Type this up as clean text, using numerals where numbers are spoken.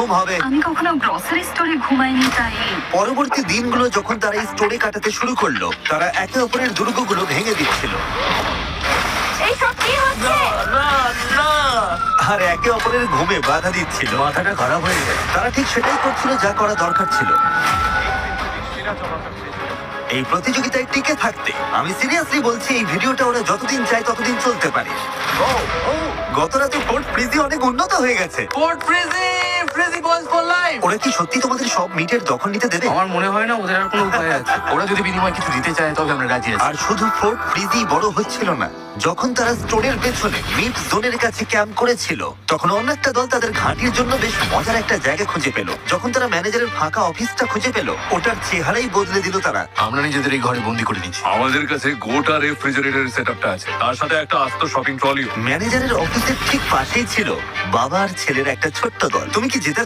ঘুম হবে। আমি কখনো গ্রসারি স্টোরে ঘুমাইনি তাই। পরবর্তী দিনগুলো যখন তারা এই স্টোরে কাটাতে শুরু করলো, তারা একে অপরের দুর্গগুলো ভেঙে দিচ্ছিল এইসব কি হচ্ছে? আর একে অপরের ঘুমে বাধা দিচ্ছিল। মাথাটা খারাপ হয়ে গেছে। তারা ঠিক সেটাই করছিল যা করা দরকার ছিল এই প্রতিযোগিতায় টিকে থাকতে। আমি সিরিয়াসলি বলছি, এই ভিডিওটা ওরা যতদিন চায় ততদিন চলতে পারে। গত রাতে ফোর্ট ফ্রিজি অনেক উন্নত হয়ে গেছে। ফোর্ট ফ্রিজি, ফ্রিজি বলস ফর লাইফ। ওরা কি সত্যি তোমাদের সব মিটের দখল নিতে দেবে? আমার মনে হয় না ওদের আর কোনো উপায় আছে। ওরা যদি বিনিময় কিছু দিতে চায় তবে আমরা রাজি আছি। আর শুধু ফোর্ট ফ্রিজি বড় হচ্ছিল না, যখন তারা স্টোরের পেছনে মিট জোনের কাছে ক্যাম্প করেছিল, তখন অন্য একটা দল তাদের ঘাঁটির জন্য বেশ মজার একটা জায়গা খুঁজে পেল। যখন তারা ম্যানেজারের ফাঁকা অফিসটা খুঁজে পেল, ওটার চেহারাই বদলে দিল তারা। আমরা নিজেদের এই ঘরে বন্দি করে নিচ্ছি। আমাদের কাছে গোটা রেফ্রিজারেটর সেটআপটা আছে, তার সাথে একটা আস্ত শপিং ট্রলিও। ম্যানেজারের অফিসের ঠিক পাশেই ছিল বাবা আর ছেলের একটা ছোট্ট দল। তুমি কি যেতে